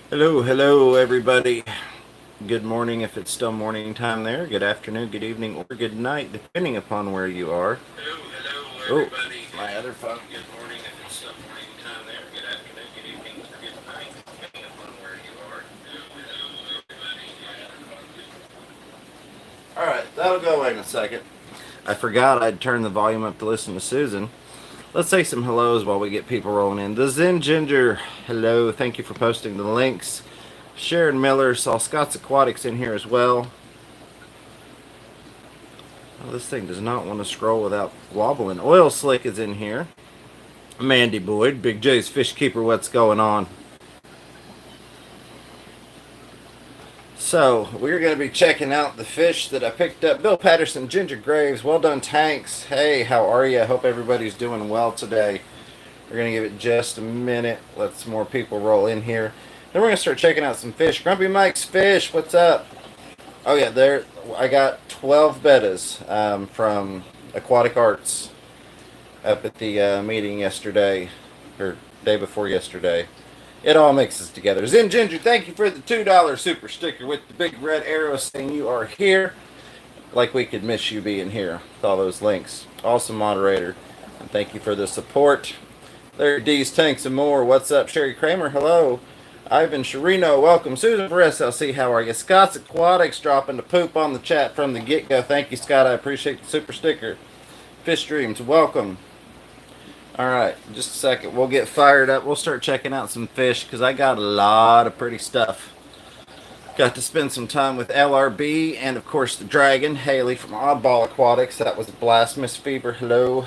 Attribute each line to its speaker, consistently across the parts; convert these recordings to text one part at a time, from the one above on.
Speaker 1: Hello, hello, everybody. Good morning if it's still morning time there. Good afternoon, good evening, or good night, depending upon where you are. Hello, everybody. Oh, my other phone. Good morning if it's still morning time there. Good afternoon, good evening, or good night, depending upon where you are. Hello, everybody. All right, that'll go away in a second. I forgot I'd turn the volume up to listen to Susan. Let's say some hellos while we get people rolling in. The Zen Ginger, hello. Thank you for posting the links. Sharon Miller saw Scott's Aquatics in here as well. Oh, this thing does not want to scroll without wobbling. Oil Slick is in here. Mandy Boyd, Big J's Fish Keeper, what's going on? So, we're going to be checking out the fish that I picked up. Bill Patterson, Ginger Graves, well done tanks. Hey, how are you? I hope everybody's doing well today. We're going to give it just a minute. Let some more people roll in here. Then we're going to start checking out some fish. Grumpy Mike's Fish, what's up? Oh yeah, there. I got 12 bettas from Aquatic Arts up at the meeting yesterday, or day before yesterday. It all mixes together. Zen Ginger, thank you for the $2 super sticker with the big red arrow saying you are here. Like we could miss you being here with all those links. Awesome moderator. And thank you for the support. Larry D's Tanks and More. What's up, Sherry Kramer? Hello. Ivan Sharino, welcome. Susan for SLC, how are you? Scott's Aquatics dropping the poop on the chat from the get-go. Thank you, Scott. I appreciate the super sticker. Fish Dreams, welcome. All right, just a second. We'll get fired up. We'll start checking out some fish because I got a lot of pretty stuff. Got to spend some time with LRB and, of course, the Dragon, Haley from Oddball Aquatics. That was a blast. Miss Fever, hello.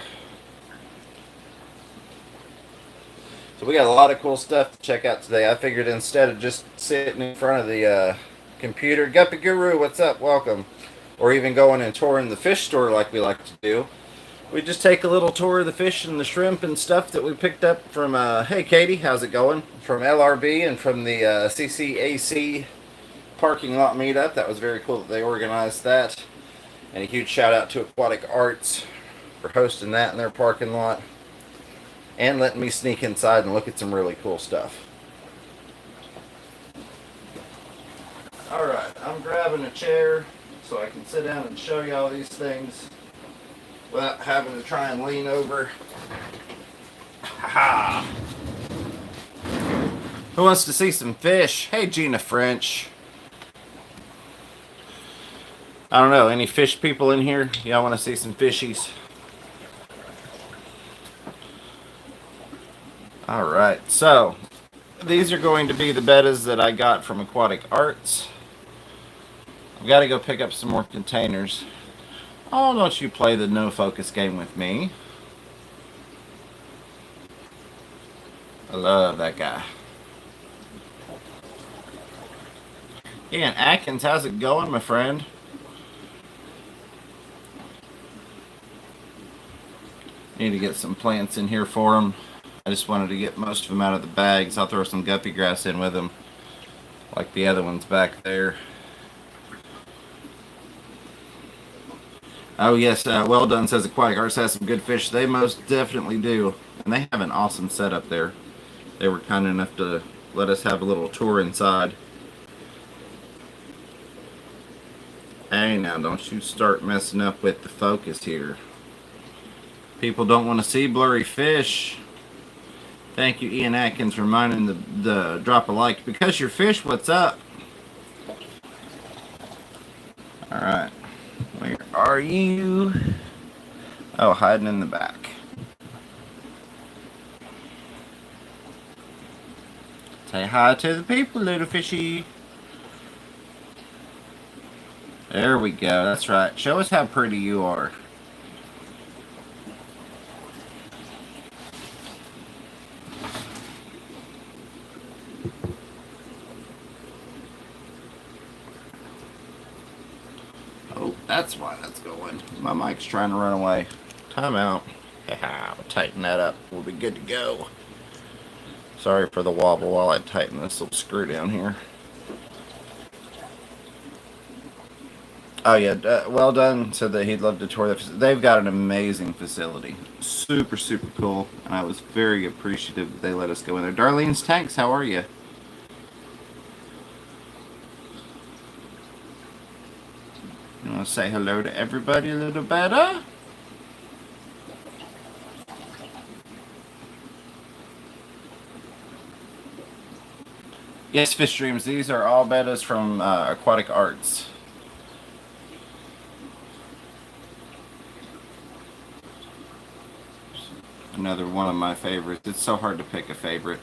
Speaker 1: So we got a lot of cool stuff to check out today. I figured instead of just sitting in front of the computer, Guppy Guru, what's up? Welcome. Or even going and touring the fish store like we like to do. We just take a little tour of the fish and the shrimp and stuff that we picked up from, hey Katie, how's it going? From LRB and from the CCAC parking lot meetup. That was very cool that they organized that. And a huge shout out to Aquatic Arts for hosting that in their parking lot. And letting me sneak inside and look at some really cool stuff. Alright, I'm grabbing a chair so I can sit down and show you all these things without having to try and lean over. Ha! Who wants to see some fish? Hey, Gina French. I don't know, any fish people in here? Y'all want to see some fishies? Alright, so these are going to be the bettas that I got from Aquatic Arts. I've got to go pick up some more containers. Oh, don't you play the no focus game with me. I love that guy. Ian Atkins, how's it going, my friend? Need to get some plants in here for him. I just wanted to get most of them out of the bags. I'll throw some guppy grass in with them, like the other ones back there. Oh yes, well done, says Aquatic Arts has some good fish. They most definitely do. And they have an awesome setup there. They were kind enough to let us have a little tour inside. Hey now, don't you start messing up with the focus here. People don't want to see blurry fish. Thank you, Ian Atkins, for reminding the drop a like. Because your fish, what's up? Alright. Where are you? Oh, hiding in the back. Say hi to the people, little fishy. There we go. That's right. Show us how pretty you are. Oh, that's why that's going. My mic's trying to run away. Time out. I'll tighten that up. We'll be good to go. Sorry for the wobble while I tighten this little screw down here. Oh yeah, well done. Said that he'd love to tour the. They've got an amazing facility, super cool, and I was very appreciative that they let us go in there. Darlene's Tanks, how are you? I'll say hello to everybody a little better. Yes, fish dreams. These are all bettas from Aquatic Arts. Another one of my favorites. It's so hard to pick a favorite.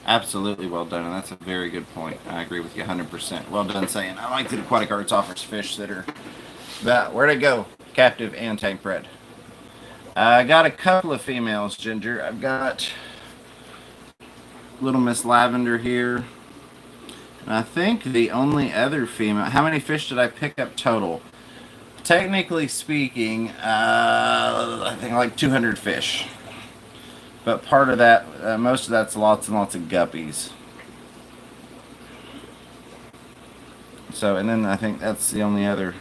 Speaker 1: Absolutely well done, and that's a very good point. I agree with you 100%. Well done saying. I like that Aquatic Arts offers fish that are that. Where'd it go? Captive and tank bred. I got a couple of females, Ginger. I've got Little Miss Lavender here. And I think the only other female... How many fish did I pick up total? Technically speaking, I think like 200 fish. But part of that, most of that's lots and lots of guppies. So, and then I think that's the only other...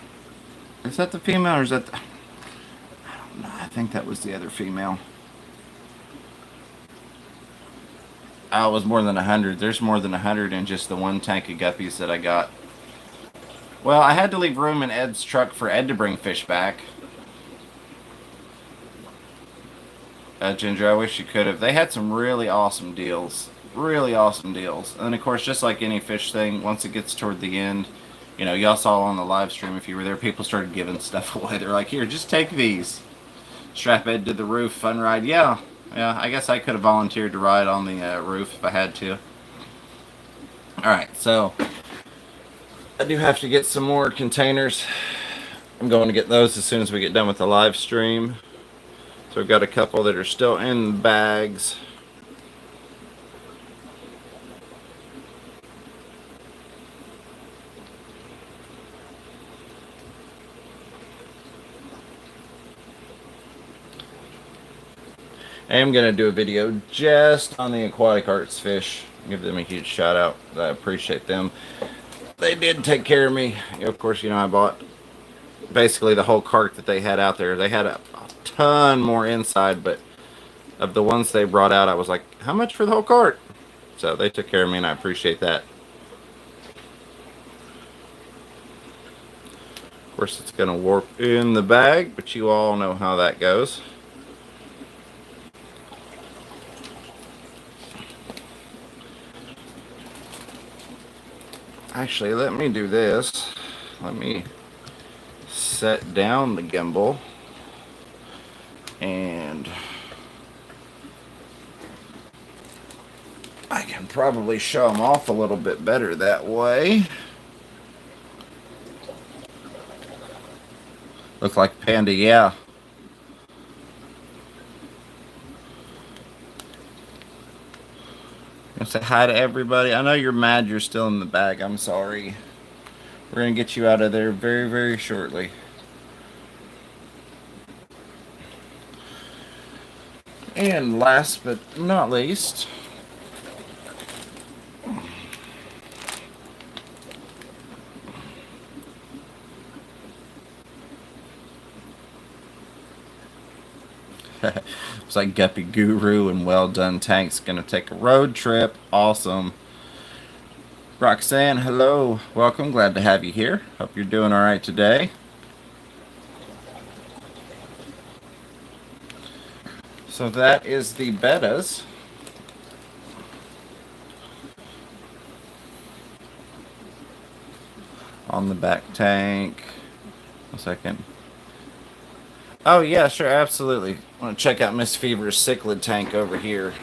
Speaker 1: Is that the female or is that the... I don't know. I think that was the other female. Oh, it was more than 100. There's more than 100 in just the one tank of guppies that I got. Well, I had to leave room in Ed's truck for Ed to bring fish back. Ginger, I wish you could have. They had some really awesome deals. Really awesome deals. And of course, just like any fish thing, once it gets toward the end, you know, y'all saw on the live stream, if you were there, people started giving stuff away. They're like, here, just take these. Strap Ed to the roof, fun ride. Yeah, I guess I could have volunteered to ride on the roof if I had to. Alright, so I do have to get some more containers. I'm going to get those as soon as we get done with the live stream. So we've got a couple that are still in bags. I am going to do a video just on the Aquatic Arts fish. Give them a huge shout out. I appreciate them. They did take care of me. Of course, you know, I bought basically the whole cart that they had out there. They had a ton more inside, but of the ones they brought out, I was like, how much for the whole cart? So they took care of me, and I appreciate that. Of course, it's going to warp in the bag, but you all know how that goes. Actually, let me do this. Let me set down the gimbal, and I can probably show them off a little bit better that way. Look like Panda, yeah. Gonna say hi to everybody. I know you're mad you're still in the bag. I'm sorry. We're gonna get you out of there very, very shortly. And last but not least, it's like Guppy Guru and Well Done Tank's gonna take a road trip. Awesome. Roxanne, hello. Welcome. Glad to have you here. Hope you're doing all right today. So that is the Bettas. On the back tank. 1 second. Oh yeah, sure, absolutely. I want to check out Miss Fever's cichlid tank over here.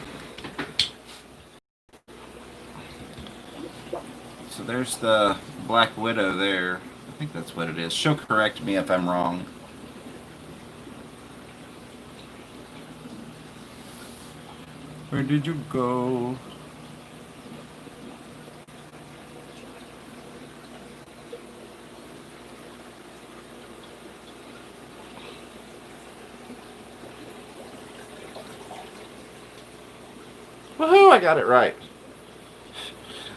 Speaker 1: So there's the Black Widow there. I think that's what it is. She'll correct me if I'm wrong. Where did you go? Woohoo, I got it right.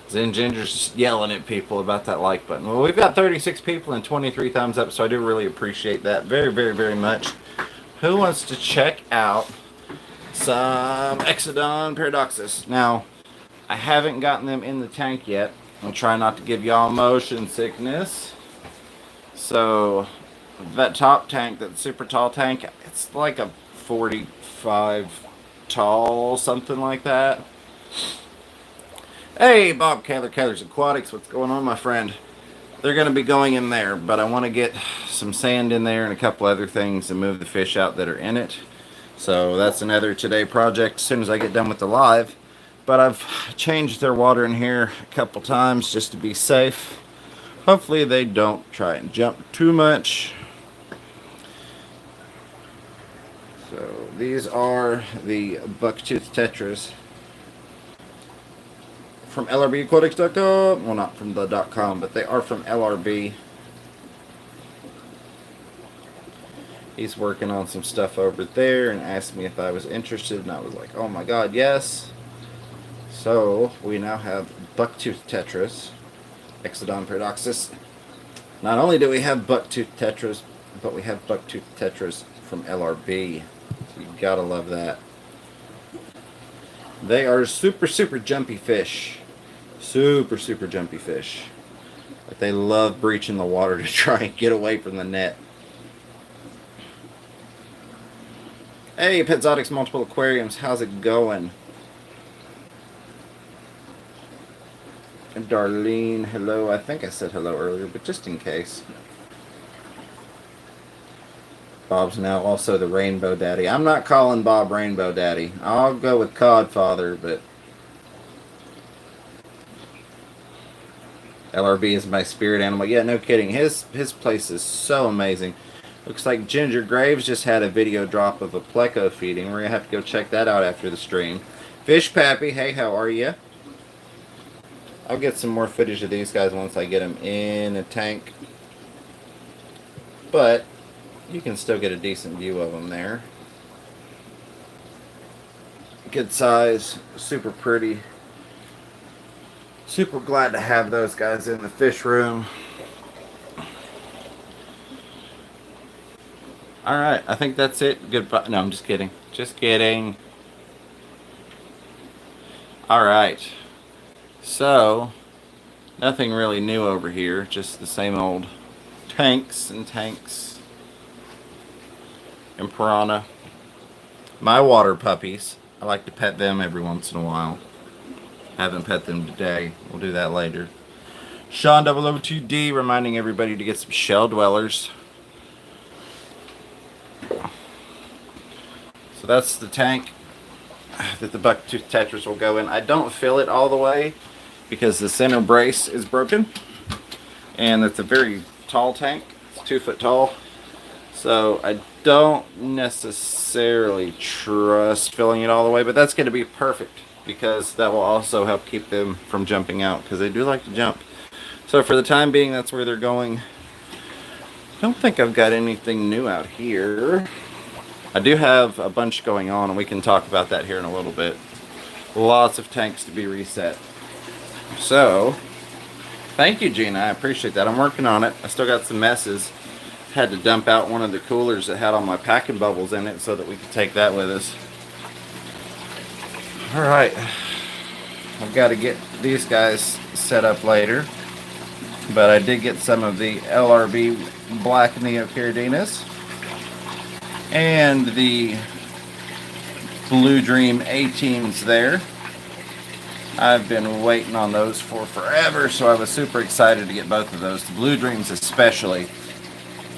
Speaker 1: Zen Ginger's just yelling at people about that like button. Well, we've got 36 people and 23 thumbs up, so I do really appreciate that very, very, very much. Who wants to check out some Exodon Paradoxus? Now, I haven't gotten them in the tank yet. I'll try not to give y'all motion sickness. So that top tank, that super tall tank, it's like a 45 tall, something like that. Hey, Bob Kaler, Kaler's Aquatics. What's going on, my friend? They're going to be going in there, but I want to get some sand in there and a couple other things and move the fish out that are in it. So that's another today project as soon as I get done with the live. But I've changed their water in here a couple times just to be safe. Hopefully they don't try and jump too much. So these are the Bucktooth tetras from lrbaquatics.com. Well, not from the .com, but they are from LRB. He's working on some stuff over there and asked me if I was interested, and I was like, oh my god, yes. So we now have Bucktooth tetras, Exodon paradoxus. Not only do we have Bucktooth tetras, but we have Bucktooth tetras from LRB. So you gotta love that. They are super, super jumpy fish. Super, super jumpy fish. But they love breaching the water to try and get away from the net. Hey, Petzotics Multiple Aquariums, how's it going? And Darlene, hello. I think I said hello earlier, but just in case. Bob's now also the Rainbow Daddy. I'm not calling Bob Rainbow Daddy. I'll go with Codfather, but LRB is my spirit animal. Yeah, no kidding. His place is so amazing. Looks like Ginger Graves just had a video drop of a pleco feeding. We're going to have to go check that out after the stream. Fish Pappy, hey, how are you? I'll get some more footage of these guys once I get them in a tank. But you can still get a decent view of them there. Good size, super pretty. Super glad to have those guys in the fish room. Alright, I think that's it. Goodbye. No, I'm just kidding. Just kidding. Alright. So, nothing really new over here. Just the same old tanks and tanks. And Piranha. My water puppies. I like to pet them every once in a while. Haven't pet them today. We'll do that later. Sean 002D reminding everybody to get some shell dwellers. So that's the tank that the Bucktooth tetras will go in. I don't fill it all the way because the center brace is broken. And it's a very tall tank. It's 2 foot tall. So I don't necessarily trust filling it all the way, but that's going to be perfect because that will also help keep them from jumping out because they do like to jump. So for the time being, that's where they're going. I don't think I've got anything new out here. I do have a bunch going on, and we can talk about that here in a little bit. Lots of tanks to be reset. So, thank you, Gina. I appreciate that. I'm working on it. I still got some messes. Had to dump out one of the coolers that had all my packing bubbles in it so that we could take that with us. Alright. I've got to get these guys set up later. But I did get some of the LRB Black Neochiridinas. And the Blue Dream 18s there. I've been waiting on those for forever, so I was super excited to get both of those. The Blue Dreams especially.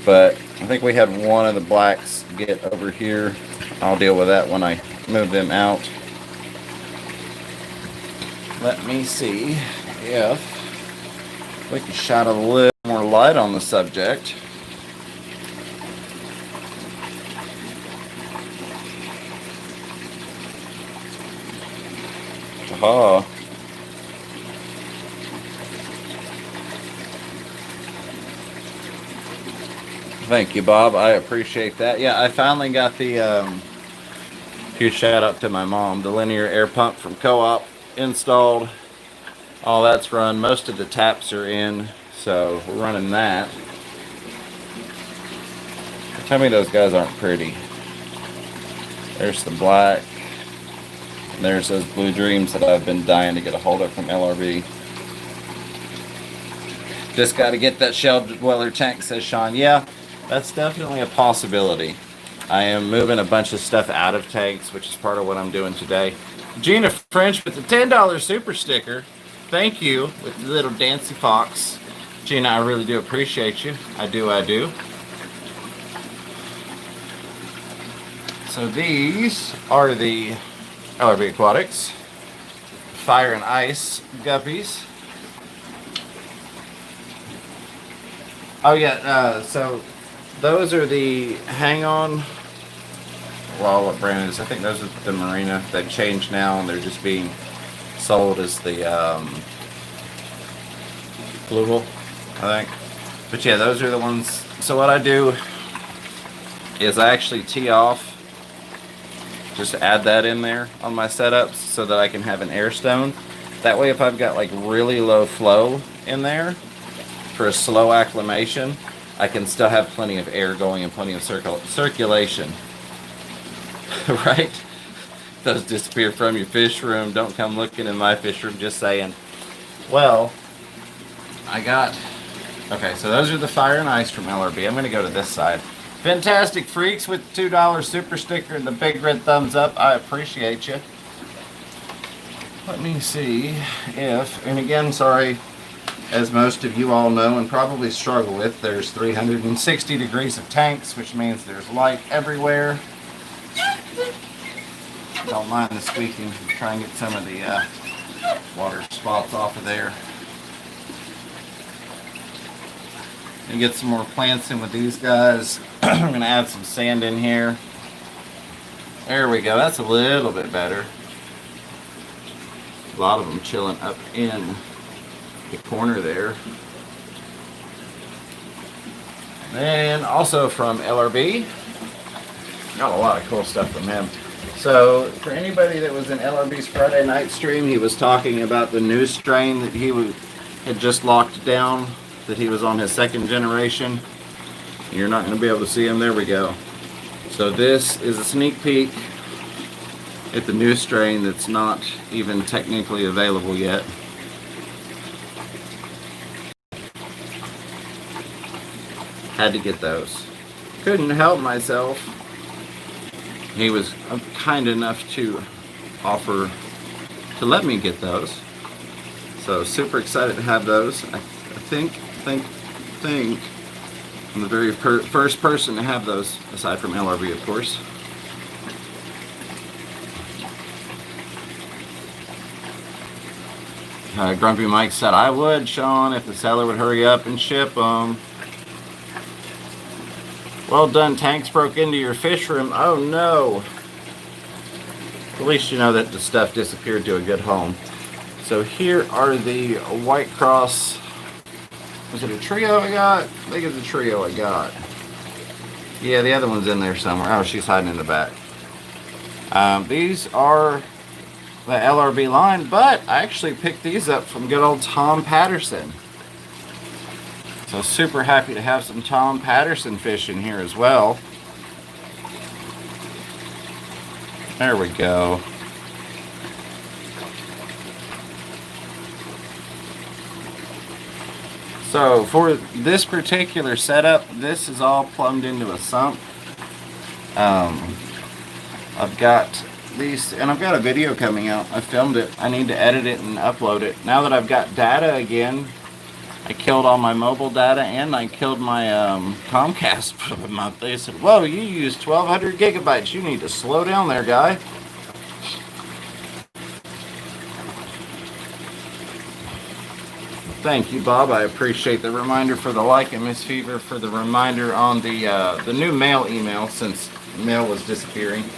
Speaker 1: But I think we had one of the blacks get over here. I'll deal with that when I move them out. Let me see if we can shine a little more light on the subject. Aha. Thank you, Bob. I appreciate that. Yeah, I finally got the huge shout out to my mom. The linear air pump from Co-op installed. All that's run. Most of the taps are in, so we're running that. Tell me those guys aren't pretty. There's the black. And there's those Blue Dreams that I've been dying to get a hold of from LRB. Just got to get that shell dweller tank, says Sean. Yeah, that's definitely a possibility. I am moving a bunch of stuff out of tanks, which is part of what I'm doing today. Gina French with the $10 super sticker. Thank you, with the little Dancy Fox. Gina, I really do appreciate you. I do. So these are the LRB Aquatics Fire and Ice Guppies. Oh yeah, so those are the hang-on. Well, what brand is? I think those are the Marina. They've changed now, and they're just being sold as the Bluegill, I think. But yeah, those are the ones. So what I do is I actually tee off, just add that in there on my setups so that I can have an air stone. That way, if I've got like really low flow in there for a slow acclimation, I can still have plenty of air going and plenty of circulation. Right? Those disappear from your fish room. Don't come looking in my fish room, just saying. Well, okay, so those are the Fire and Ice from LRB. I'm going to go to this side. Fantastic Freaks with the $2 super sticker and the big red thumbs up. I appreciate you. Let me see if, and again, sorry, as most of you all know and probably struggle with, there's 360 degrees of tanks, which means there's light everywhere. Don't mind the squeaking. Try and get some of the water spots off of there. And get some more plants in with these guys. I'm going to add some sand in here. There we go. That's a little bit better. A lot of them chilling up in the corner there. And also from LRB. Got a lot of cool stuff from him. So for anybody that was in LRB's Friday night stream, he was talking about the new strain that he had just locked down, that he was on his second generation. You're not going to be able to see him. There we go. So this is a sneak peek at the new strain that's not even technically available yet. Had to get those. Couldn't help myself. He was kind enough to offer to let me get those. So super excited to have those. I think I'm the very first person to have those, aside from LRB, of course. Grumpy Mike said, I would, Sean, if the seller would hurry up and ship them. Well done, tanks broke into your fish room. Oh no. At least you know that the stuff disappeared to a good home. So here are the White Cross. Was it a trio I got? I think it's a trio I got. Yeah, the other one's in there somewhere. Oh, she's hiding in the back. These are the LRB line, but I actually picked these up from good old Tom Patterson. So super happy to have some Tom Patterson fish in here as well. There we go. So for this particular setup, this is all plumbed into a sump. I've got these, and I've got a video coming out. I filmed it. I need to edit it and upload it. Now that I've got data again, I killed all my mobile data and I killed my Comcast for the month. They said, whoa, you use 1,200 gigabytes. You need to slow down there, guy. Thank you, Bob. I appreciate the reminder for the like, and Miss Fever for the reminder on the new mail email, since mail was disappearing.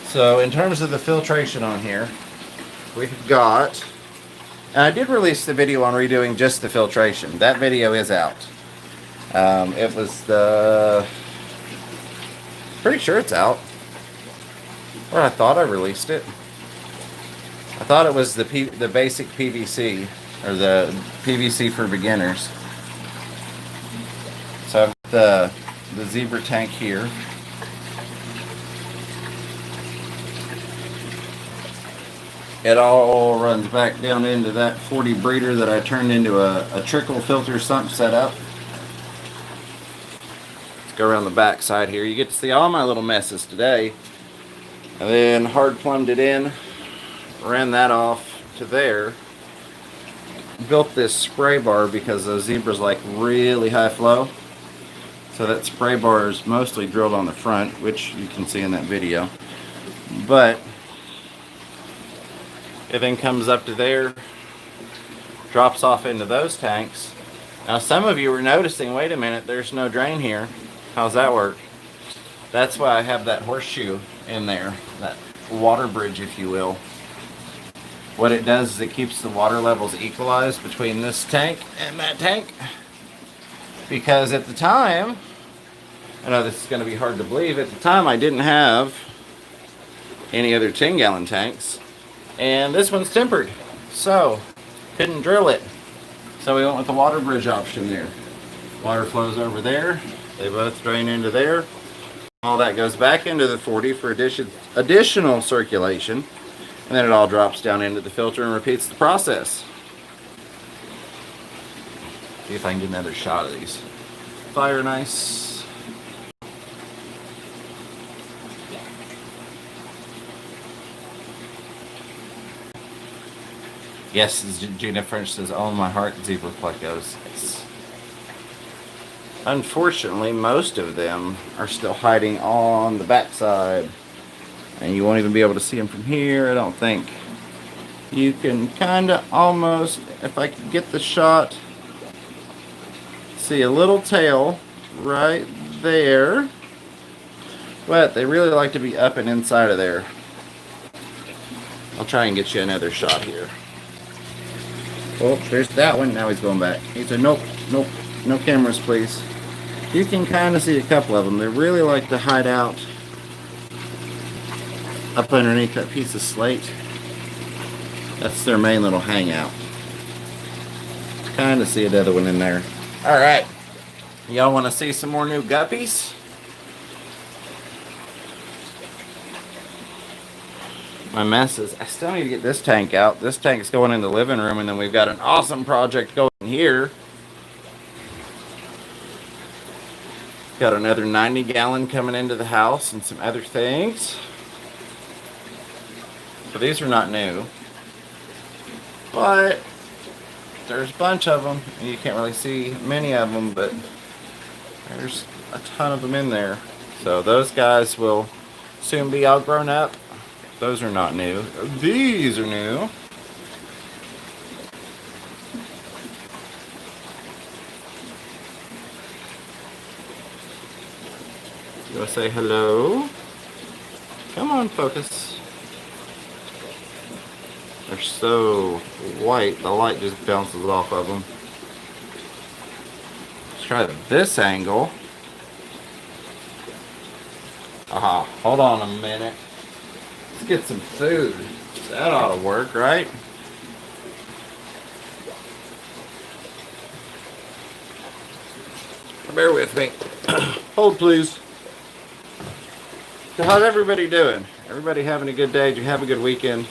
Speaker 1: So in terms of the filtration on here, we've got, and I did release the video on redoing just the filtration. That video is out. It was pretty sure it's out. Or I thought I released it. I thought it was the basic PVC, or the PVC for beginners. So I've got the zebra tank here. It all runs back down into that 40 breeder that I turned into a trickle filter sump setup. Let's go around the back side here. You get to see all my little messes today. And then hard plumbed it in, ran that off to there. Built this spray bar because those zebras like really high flow. So that spray bar is mostly drilled on the front, which you can see in that video. But it then comes up to there, drops off into those tanks. Now some of you were noticing, wait a minute, there's no drain here. How's that work? That's why I have that horseshoe in there, that water bridge, if you will. What it does is it keeps the water levels equalized between this tank and that tank. Because at the time, I know this is going to be hard to believe, at the time I didn't have any other 10-gallon tanks. And this one's tempered, so couldn't drill it. So we went with the water bridge option there. Water flows over there, they both drain into there. All that goes back into the 40 for additional circulation, and then it all drops down into the filter and repeats the process. See if I can get another shot of these. Fire nice. Yes, Gina French says, "Oh my heart, zebra plecos." Yes. Unfortunately, most of them are still hiding on the backside, and you won't even be able to see them from here, I don't think. You can kind of almost, if I can get the shot, see a little tail right there, but they really like to be up and inside of there. I'll try and get you another shot here. Oh, there's that one. Now he's going back. He said, nope, nope, no cameras, please. You can kind of see a couple of them. They really like to hide out up underneath that piece of slate. That's their main little hangout. Kind of see another one in there. All right. Y'all want to see some more new guppies? My mess is, I still need to get this tank out. This tank is going in the living room, and then we've got an awesome project going here. Got another 90-gallon coming into the house and some other things. So these are not new, but there's a bunch of them, and you can't really see many of them, but there's a ton of them in there. So those guys will soon be all grown up. Those are not new. These are new. You want to say hello? Come on, focus. They're so white, the light just bounces off of them. Let's try this angle. Aha, hold on a minute. Let's get some food. That ought to work, right? Bear with me. Hold, please. So how's everybody doing? Everybody having a good day? Did you have a good weekend?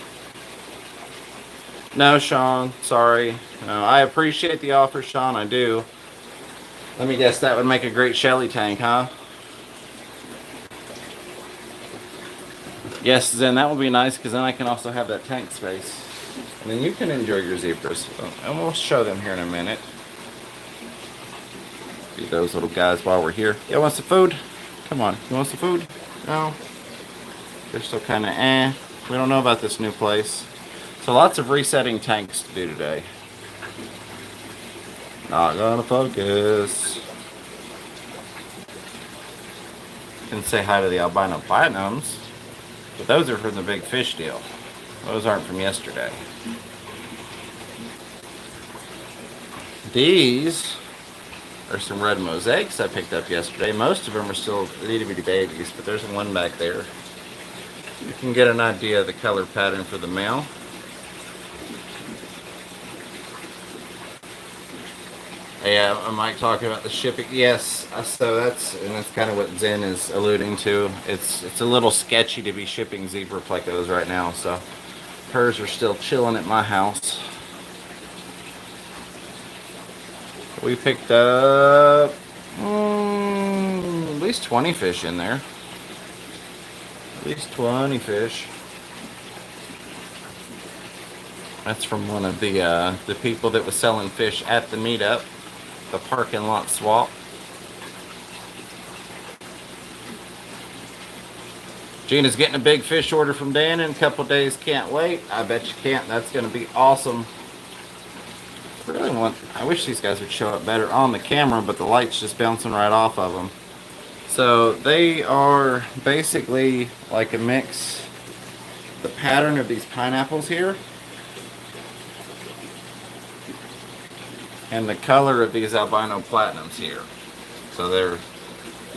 Speaker 1: No, Sean. Sorry. No, I appreciate the offer, Sean. I do. Let me guess, that would make a great Shelly tank, huh? Yes, Zen, that would be nice, because then I can also have that tank space. And then you can enjoy your zebras. And we'll show them here in a minute. See those little guys while we're here. You want some food? Come on. You want some food? No? They're still kind of eh. We don't know about this new place. So lots of resetting tanks to do today. Not gonna focus. Didn't say hi to the albino platinums. But those are from the big fish deal. Those aren't from yesterday. These are some red mosaics I picked up yesterday. Most of them are still itty-bitty babies, but there's one back there. You can get an idea of the color pattern for the male. Yeah, I might talk about the shipping. Yes, so that's kind of what Zen is alluding to. It's a little sketchy to be shipping zebra plecos right now. So Hers are still chilling at my house. We picked up at least 20 fish in there. At least 20 fish. That's from one of the people that was selling fish at the meetup, the parking lot swap. Gina's getting a big fish order from Dan in a couple days. Can't wait. I bet you can't. That's going to be awesome. I wish these guys would show up better on the camera, but the light's just bouncing right off of them. So they are basically like a mix. The pattern of these pineapples here and the color of these albino platinums here. So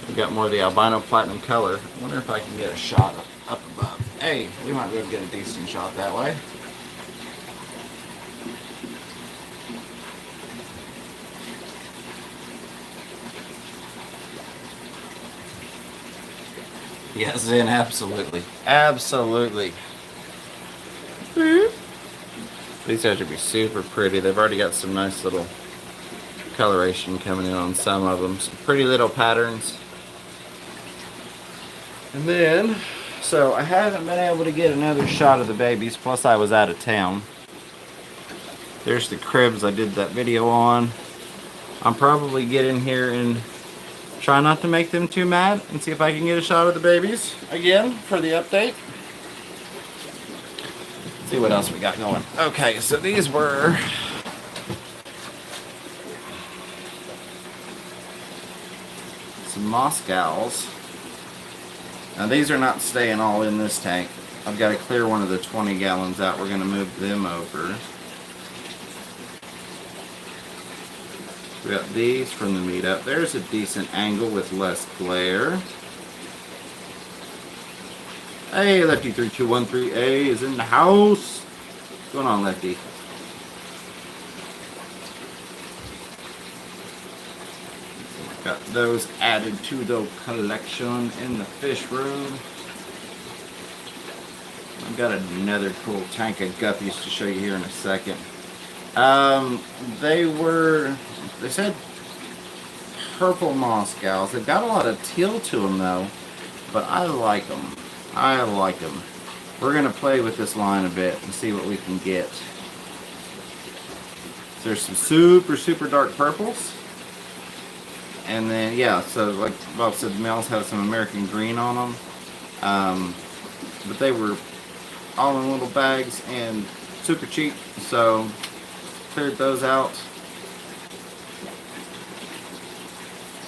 Speaker 1: we've got more of the albino platinum color. I wonder if I can get a shot up above. Hey, we might be able to get a decent shot that way. Yes, Zen, absolutely. Absolutely. These guys would be super pretty. They've already got some nice little coloration coming in on some of them. Some pretty little patterns. And then, so I haven't been able to get another shot of the babies, plus I was out of town. There's the cribs I did that video on. I'm probably getting here and try not to make them too mad and see if I can get a shot of the babies again for the update. Let's see what else we got going. Okay, so these were some Moscows. Now these are not staying all in this tank. I've got to clear one of the 20 gallons out. We're going to move them over. We got these from the meetup. There's a decent angle with less glare. Hey, Lefty32138 is in the house. What's going on, Lefty? Got those added to the collection in the fish room. I've got another cool tank of guppies to show you here in a second. They said purple Moscows. They've got a lot of teal to them though, but I like them. I like them. We're going to play with this line a bit and see what we can get. There's some super, super dark purples. And then, yeah, so like Bob said, the males have some American green on them. But they were all in little bags and super cheap, so cleared those out.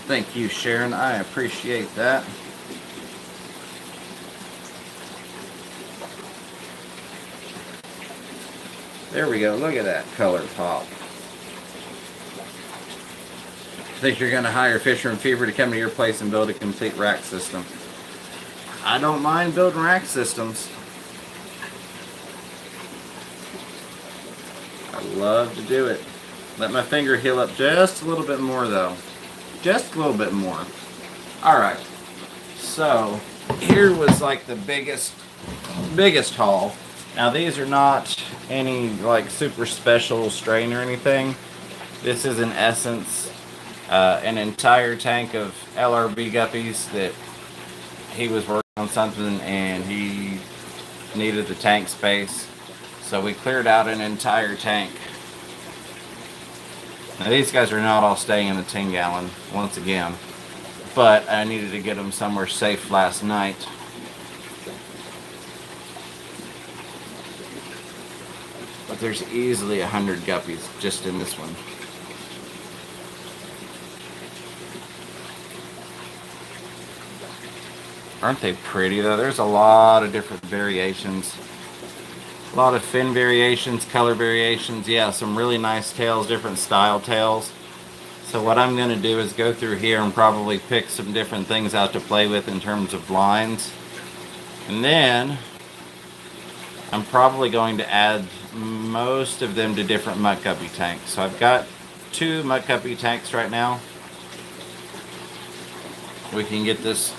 Speaker 1: Thank you, Sharon. I appreciate that. There we go. Look at that color pop. Think you're going to hire Fisher & Fever to come to your place and build a complete rack system? I don't mind building rack systems. I love to do it. Let my finger heal up just a little bit more though. Just a little bit more. Alright. So, here was like the biggest haul. Now these are not any like super special strain or anything. This is in essence an entire tank of LRB guppies that he was working on something and he needed the tank space. So we cleared out an entire tank. Now these guys are not all staying in the 10 gallon once again, but I needed to get them somewhere safe last night. But there's easily 100 guppies just in this one. Aren't they pretty though? There's a lot of different variations. A lot of fin variations, color variations. Yeah, some really nice tails, different style tails. So what I'm going to do is go through here and probably pick some different things out to play with in terms of lines. And then I'm probably going to add most of them to different muck guppy tanks. So I've got 2 muck guppy tanks right now. We can get this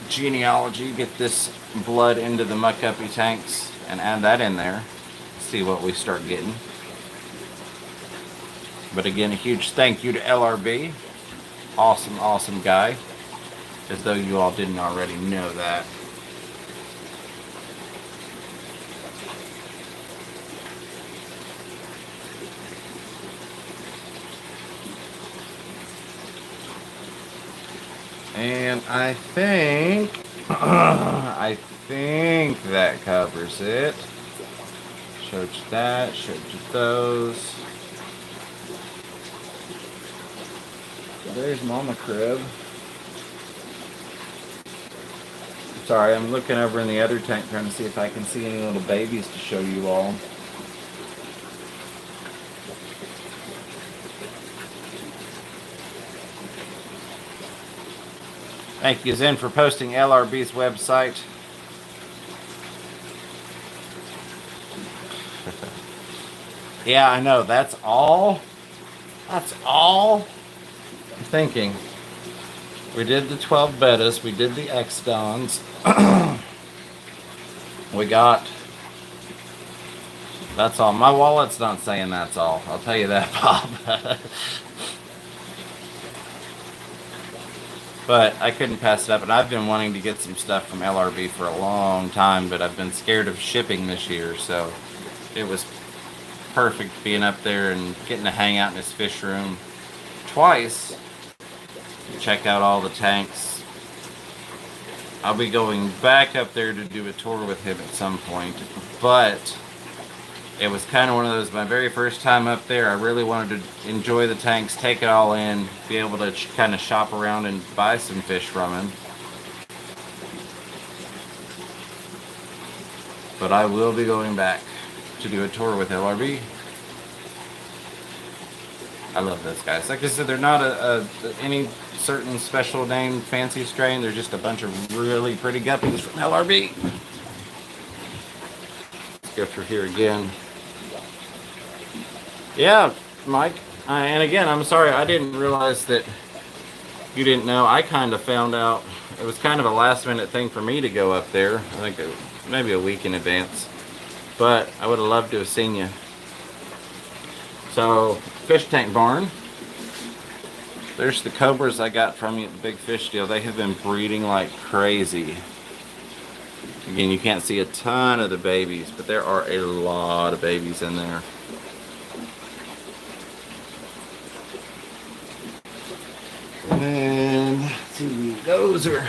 Speaker 1: genealogy, get this blood into the muck guppy tanks and add that in there. see what we start getting. But again, a huge thank you to LRB. Awesome, awesome guy. As though you all didn't already know that. And I think that covers it. Showed you that, showed you those. There's Mama Crib. Sorry, I'm looking over in the other tank trying to see if I can see any little babies to show you all. Thank you, Zen, for posting LRB's website. Yeah, I know. That's all. That's all I'm thinking. We did the 12 Bettas. We did the X-Dons. We got... That's all. My wallet's not saying that's all. I'll tell you that, Bob. But I couldn't pass it up, and I've been wanting to get some stuff from LRB for a long time, but I've been scared of shipping this year, so it was perfect being up there and getting to hang out in his fish room twice, check out all the tanks. I'll be going back up there to do a tour with him at some point, but it was kind of one of those, my very first time up there, I really wanted to enjoy the tanks, take it all in, be able to kind of shop around and buy some fish from him. But I will be going back to do a tour with LRB. I love those guys. Like I said, they're not any certain special name fancy strain. They're just a bunch of really pretty guppies from LRB. Let's go through here again. Yeah, Mike. And again, I'm sorry, I didn't realize that you didn't know. I kind of found out. It was kind of a last minute thing for me to go up there. I think maybe a week in advance. But I would have loved to have seen you. So, fish tank barn. There's the cobras I got from you at the big fish deal. They have been breeding like crazy. Again, you can't see a ton of the babies, but there are a lot of babies in there. And then, let's see, those are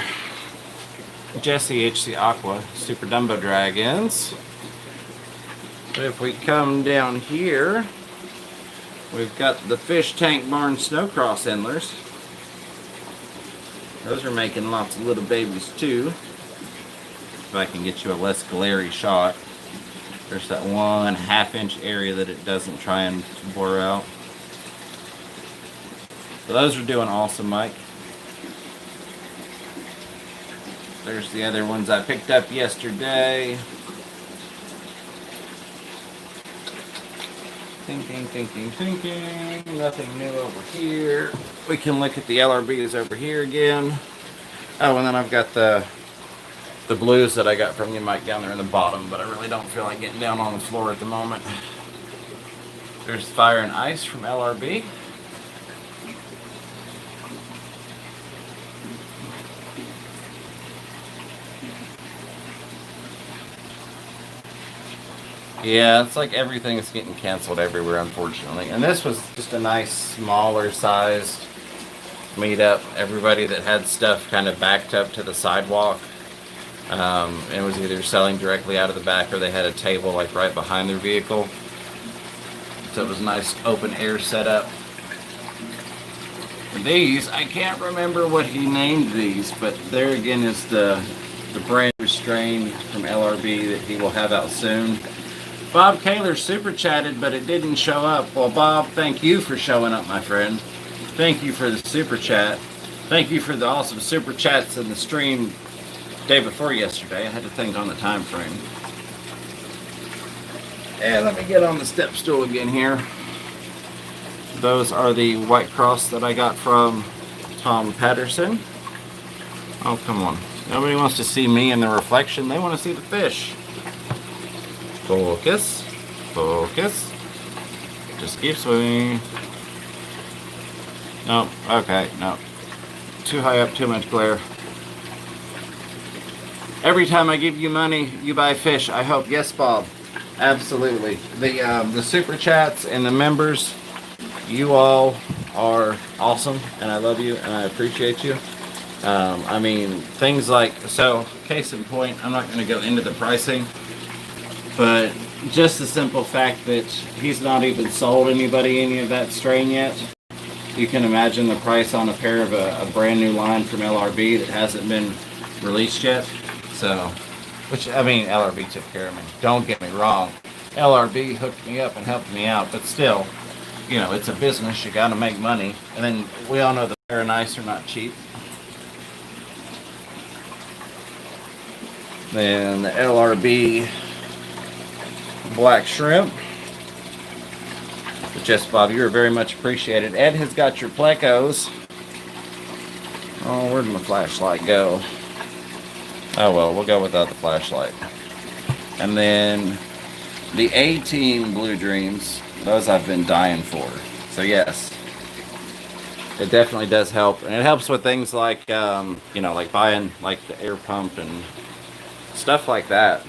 Speaker 1: Jesse HC Aqua Super Dumbo Dragons. But if we come down here, we've got the Fish Tank Barn Snowcross Endlers. Those are making lots of little babies too. If I can get you a less glary shot. There's that 1/2 inch area that it doesn't try and blur out. So those are doing awesome, Mike. There's the other ones I picked up yesterday. Thinking. Nothing new over here. We can look at the LRBs over here again. Oh, and then I've got the blues that I got from you, Mike, down there in the bottom, but I really don't feel like getting down on the floor at the moment. There's Fire and Ice from LRB. Yeah, it's like everything is getting canceled everywhere, unfortunately. And this was just a nice, smaller sized meetup. Everybody that had stuff kind of backed up to the sidewalk. It was either selling directly out of the back or they had a table like right behind their vehicle. So it was a nice open air setup. These, I can't remember what he named these, but there again is the brand new strain from LRB that he will have out soon. Bob Kaler super chatted, but it didn't show up. Well, Bob, thank you for showing up, my friend. Thank you for the super chat. Thank you for the awesome super chats in the stream day before yesterday. I had to think on the time frame. And let me get on the step stool again here. Those are the White Cross that I got from Tom Patterson. Oh, come on. Nobody wants to see me in the reflection. They want to see the fish. Focus. Focus. Just keep swimming. No, okay, no. Too high up, too much glare. Every time I give you money, you buy fish. I hope. Yes, Bob. Absolutely. The super chats and the members, you all are awesome, and I love you, and I appreciate you. I mean, things like, so, case in point, I'm not going to go into the pricing, but just the simple fact that he's not even sold anybody any of that strain yet. You can imagine the price on a pair of a brand new line from LRB that hasn't been released yet. So, which, I mean, LRB took care of me. Don't get me wrong. LRB hooked me up and helped me out, but still, you know, it's a business. You got to make money. And then we all know the Piranha are not cheap. Then the LRB black shrimp. But yes, Bob, you are very much appreciated. Ed has got your plecos. Oh, where'd my flashlight go? Oh, well, we'll go without the flashlight. And then the A-Team Blue Dreams, those I've been dying for. So, yes, it definitely does help. And it helps with things like, you know, like buying like the air pump and stuff like that.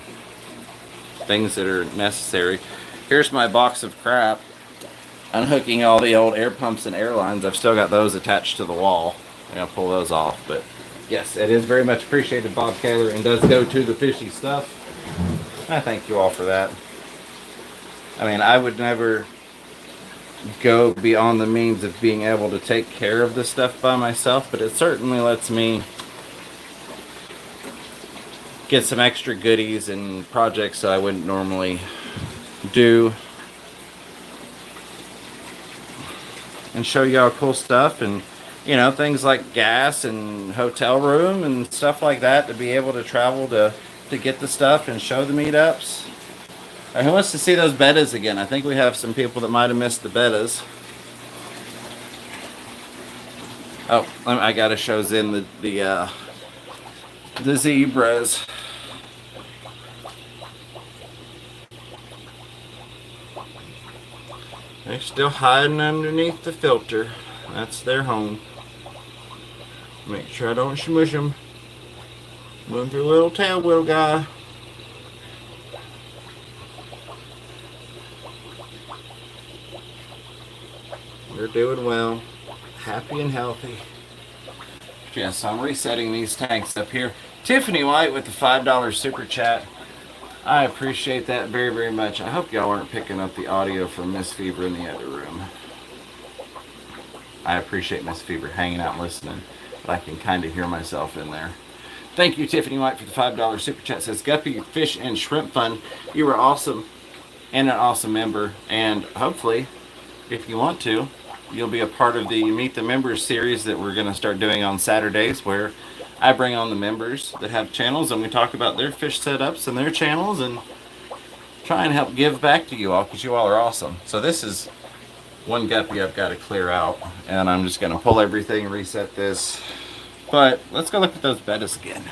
Speaker 1: Things that are necessary. Here's my box of crap. Unhooking all the old air pumps and airlines. I've still got those attached to the wall. I'm going to pull those off, but yes, it is very much appreciated, Bob Kaler, and does go to the fishy stuff. I thank you all for that. I mean, I would never go beyond the means of being able to take care of this stuff by myself, but it certainly lets me get some extra goodies and projects that I wouldn't normally do, and show y'all cool stuff, and you know, things like gas and hotel room and stuff like that, to be able to travel to get the stuff and show the meetups. Who wants to see those Bettas again? I think we have some people that might have missed the Bettas. Oh, I gotta show Zen the zebras. They're still hiding underneath the filter. That's their home. Make sure I don't smush them. Move your little tail wheel guy. They're doing well. Happy and healthy. Yes, I'm resetting these tanks up here. Tiffany White with the $5 super chat. I appreciate that very, very much. I hope y'all aren't picking up the audio from Miss Fever in the other room. I appreciate Miss Fever hanging out and listening, but I can kind of hear myself in there. Thank you, Tiffany White, for the $5 super chat. It says, Guppy Fish and Shrimp Fund, you were awesome and an awesome member. And hopefully, if you want to, you'll be a part of the Meet the Members series that we're going to start doing on Saturdays, where I bring on the members that have channels and we talk about their fish setups and their channels and try and help give back to you all, because you all are awesome. So this is one guppy I've got to clear out, and I'm just going to pull everything, reset this. But let's go look at those Bettas again.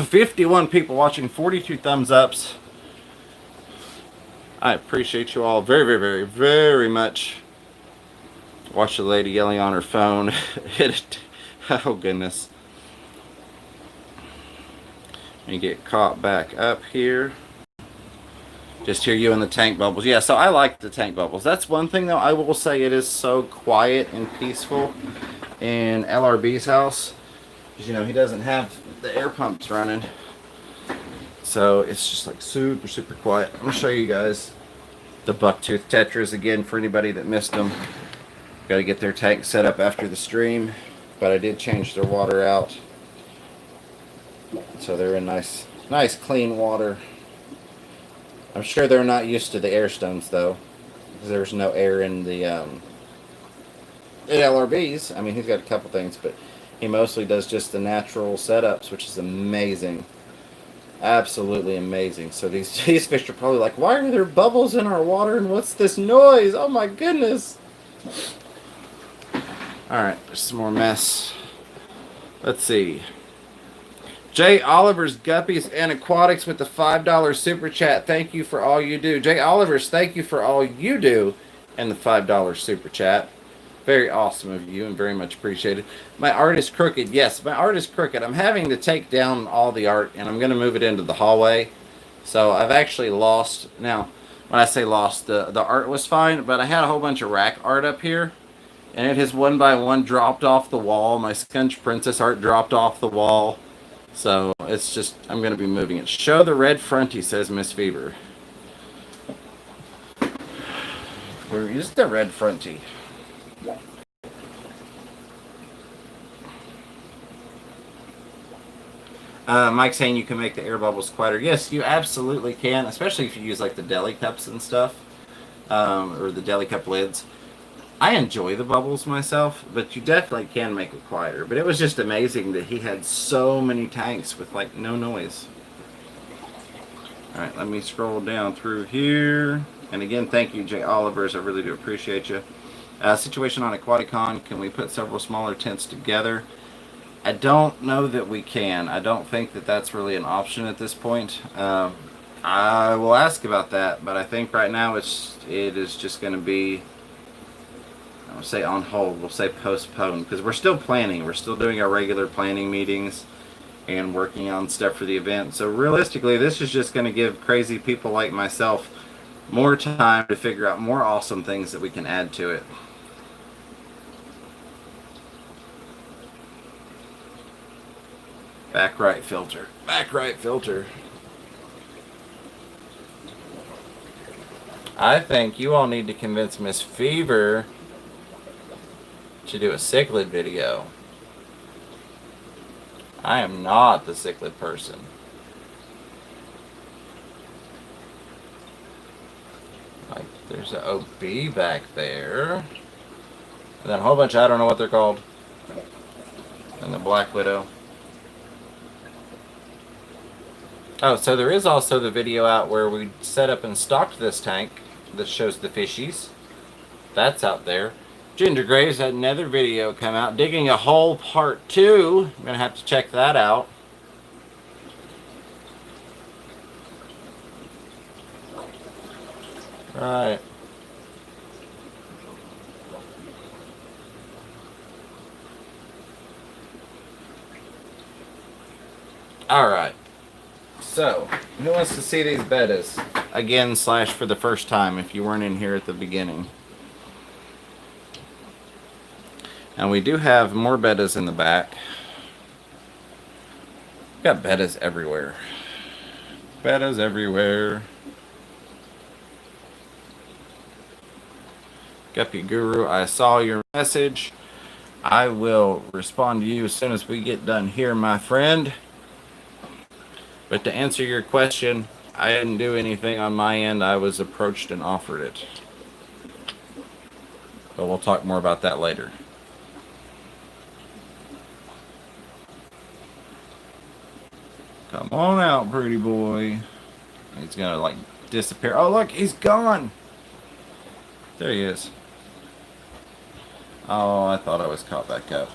Speaker 1: 51 people watching, 42 thumbs ups. I appreciate you all very, very, very, very much. Watch the lady yelling on her phone. Hit it. Oh, goodness. And get caught back up here. Just hear you in the tank bubbles. Yeah, so I like the tank bubbles. That's one thing, though. I will say it is so quiet and peaceful in LRB's house. Because, you know, he doesn't have the air pumps running. So it's just like super, super quiet. I'm going to show you guys the Bucktooth tetras again for anybody that missed them. Got to get their tank set up after the stream. But I did change their water out. So they're in nice clean water. I'm sure they're not used to the air stones, though. Because there's no air in the LRBs. I mean, he's got a couple things, but he mostly does just the natural setups, which is amazing. Absolutely amazing. So these fish are probably like, why are there bubbles in our water and what's this noise? Oh my goodness. Alright, there's some more mess. Let's see. Jay Oliver's Guppies and Aquatics with the $5 super chat. Thank you for all you do. Jay Oliver's, thank you for all you do and the $5 super chat. Very awesome of you and very much appreciated. My art is crooked. Yes, my art is crooked. I'm having to take down all the art and I'm going to move it into the hallway. So I've actually lost. Now, when I say lost, the art was fine, but I had a whole bunch of rack art up here. And it has one by one dropped off the wall. My Skunch Princess art dropped off the wall. So it's just, I'm going to be moving it. Show the red fronty, says Miss Fever. Where is the red fronty? Mike's saying you can make the air bubbles quieter. Yes, you absolutely can, especially if you use like the deli cups and stuff, or the deli cup lids. I enjoy the bubbles myself, but you definitely can make it quieter. But it was just amazing that he had so many tanks with like no noise. All right, let me scroll down through here. And again, thank you, Jay Olivers. I really do appreciate you. Situation on Aquaticon, can we put several smaller tents together? I don't know that we can. I don't think that that's really an option at this point. I will ask about that, but I think right now it is just going to be, I'll say on hold, we'll say postponed, because we're still planning. We're still doing our regular planning meetings and working on stuff for the event. So realistically, this is just going to give crazy people like myself more time to figure out more awesome things that we can add to it. Back right filter. Back right filter. I think you all need to convince Miss Fever to do a cichlid video. I am not the cichlid person. Like, there's an OB back there. And then a whole bunch, I don't know what they're called. And the Black Widow. Oh, so there is also the video out where we set up and stocked this tank that shows the fishies. That's out there. Ginger Graves had another video come out, digging a hole part 2. I'm going to have to check that out. Right. Alright. So, who wants to see these bettas? Again, / for the first time, if you weren't in here at the beginning. And we do have more bettas in the back. We've got bettas everywhere. Bettas everywhere. Guppy Guru, I saw your message. I will respond to you as soon as we get done here, my friend. But to answer your question, I didn't do anything on my end. I was approached and offered it. But we'll talk more about that later. Come on out, pretty boy. He's gonna like disappear. Oh, look, he's gone. There he is. Oh, I thought I was caught back up.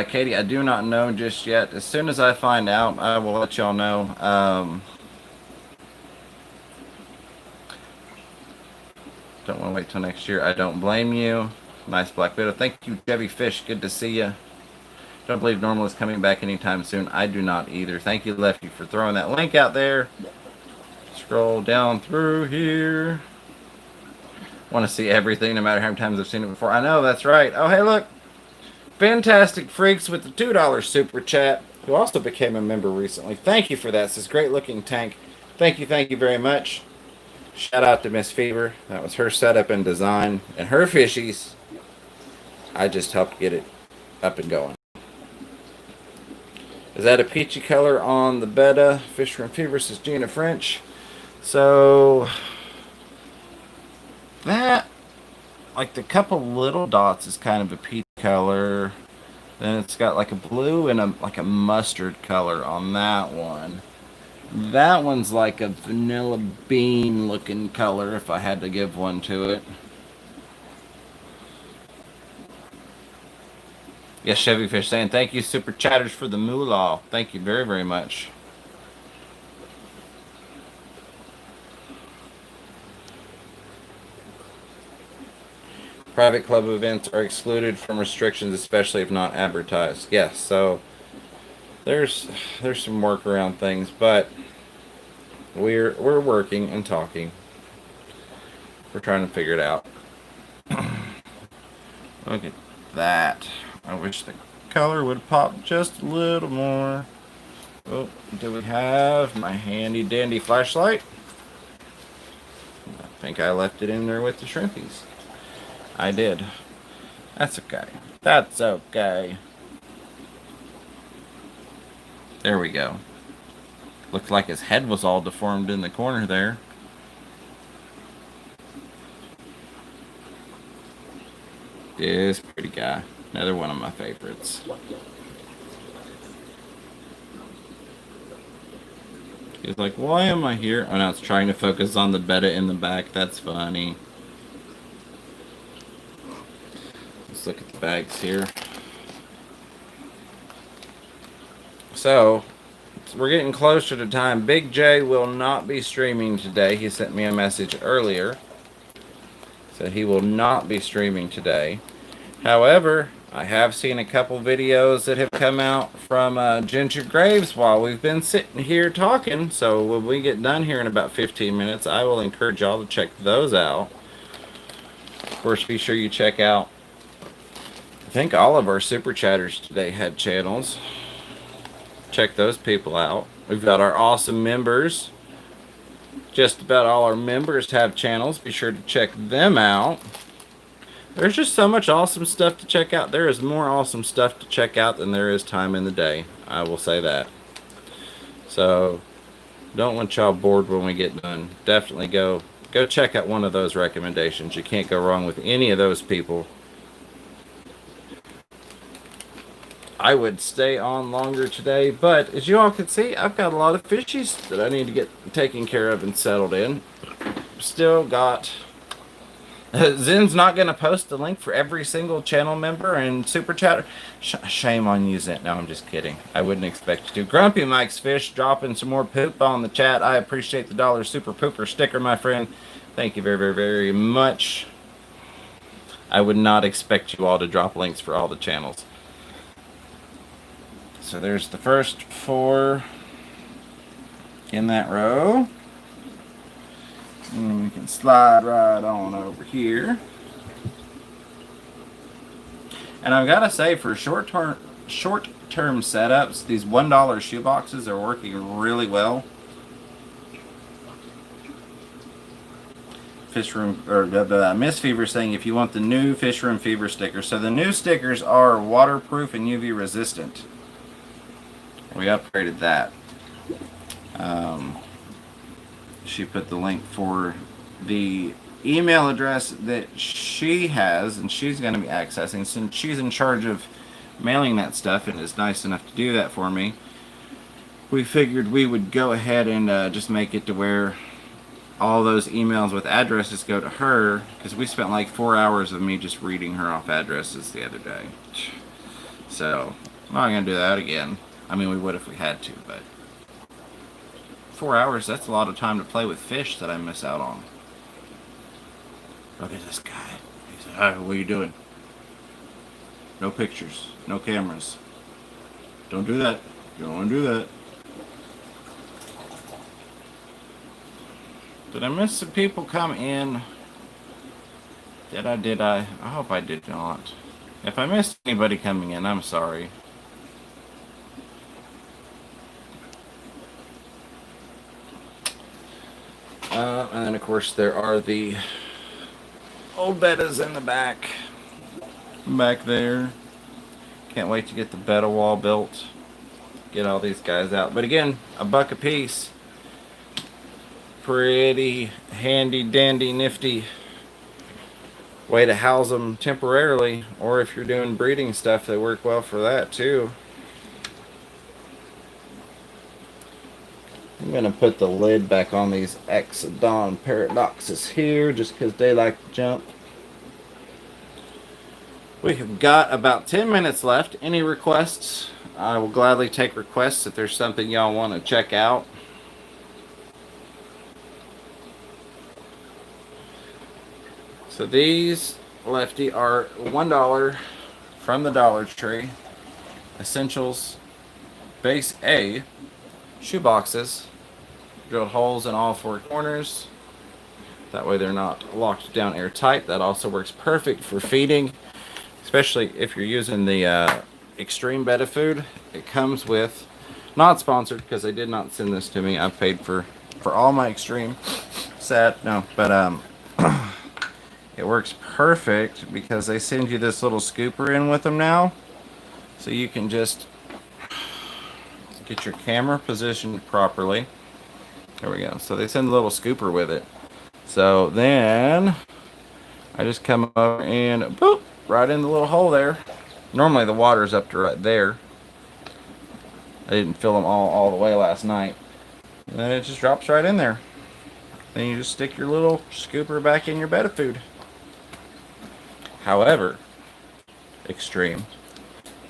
Speaker 1: Katie, I do not know just yet. As soon as I find out, I will let y'all know. Don't want to wait till next year. I don't blame you. Nice Black Widow. Thank you, Chevy Fish. Good to see you. Don't believe Normal is coming back anytime soon. I do not either. Thank you, Lefty, for throwing that link out there. Scroll down through here. Want to see everything, no matter how many times I've seen it before. I know, that's right. Oh, hey, look. Fantastic Freaks with the $2 super chat, who also became a member recently. Thank you for that. It's this great looking tank. Thank you very much. Shout out to Miss Fever. That was her setup and design. And her fishies. I just helped get it up and going. Is that a peachy color on the Betta? Fisher and Fever, says Gina French. So that, like the couple little dots is kind of a peach color. Then it's got like a blue and like a mustard color on that one. That one's like a vanilla bean looking color if I had to give one to it. Yes, Chevy Fish saying thank you, Super Chatters, for the moolah. Thank you very, very much. Private club events are excluded from restrictions, especially if not advertised. Yes, so there's some workaround things, but we're working and talking. We're trying to figure it out. Look at that. I wish the color would pop just a little more. Oh, do we have my handy dandy flashlight? I think I left it in there with the shrimpies. I did. That's okay. That's okay. There we go. Looked like his head was all deformed in the corner there. This pretty guy. Another one of my favorites. He's like, why am I here? Oh, now it's trying to focus on the betta in the back. That's funny. Let's look at the bags here. So, we're getting closer to time. Big J will not be streaming today. He sent me a message earlier. Said he will not be streaming today. However, I have seen a couple videos that have come out from Ginger Graves while we've been sitting here talking. So when we get done here in about 15 minutes, I will encourage y'all to check those out. Of course, be sure you check out, I think all of our Super Chatters today had channels. Check those people out. We've got our awesome members. Just about all our members have channels. Be sure to check them out. There's just so much awesome stuff to check out. There is more awesome stuff to check out than there is time in the day. I will say that. So, don't want y'all bored when we get done. Definitely go check out one of those recommendations. You can't go wrong with any of those people. I would stay on longer today, but as you all can see, I've got a lot of fishies that I need to get taken care of and settled in. Still got... Zen's not going to post the link for every single channel member and Super Chatter. Shame on you, Zen. No, I'm just kidding. I wouldn't expect you to. Grumpy Mike's Fish dropping some more poop on the chat. I appreciate the $1 Super Pooper sticker, my friend. Thank you very, very, very much. I would not expect you all to drop links for all the channels. So there's the first 4 in that row. And we can slide right on over here. And I've got to say, for short-term setups, these $1 shoe boxes are working really well. Fish Room, or Miss Fever saying if you want the new Fish Room Fever stickers. So the new stickers are waterproof and UV resistant. We upgraded that. She put the link for the email address that she has, and she's going to be accessing. Since she's in charge of mailing that stuff and is nice enough to do that for me, we figured we would go ahead and just make it to where all those emails with addresses go to her, because we spent like 4 hours of me just reading her off addresses the other day. So, I'm not going to do that again. I mean, we would if we had to, but 4 hours, that's a lot of time to play with fish that I miss out on. Look at this guy. He said, "Hi, what are you doing? No pictures, no cameras. Don't do that. You don't want to do that." Did I miss some people come in? Did I? I hope I did not. If I missed anybody coming in, I'm sorry. And then, of course, there are the old Bettas in the back there. Can't wait to get the Betta wall built. Get all these guys out. But again, $1 a piece. Pretty handy, dandy, nifty way to house them temporarily. Or if you're doing breeding stuff, they work well for that too. I'm going to put the lid back on these Exodon Paradoxes here just because they like to jump. We have got about 10 minutes left. Any requests? I will gladly take requests if there's something y'all want to check out. So these, Lefty, are $1 from the Dollar Tree. Essentials Base A shoe boxes. Drilled holes in all four corners. That way they're not locked down airtight. That also works perfect for feeding, especially if you're using the Extreme Betta food. It comes with, not sponsored because they did not send this to me. I paid for all my Extreme. Sad, no, but it works perfect because they send you this little scooper in with them now, so you can just get your camera positioned properly. There we go. So they send a little scooper with it. So then I just come over and boop, right in the little hole there. Normally the water's up to right there. I didn't fill them all the way last night. And then it just drops right in there. Then you just stick your little scooper back in your Betta food. However, Extreme,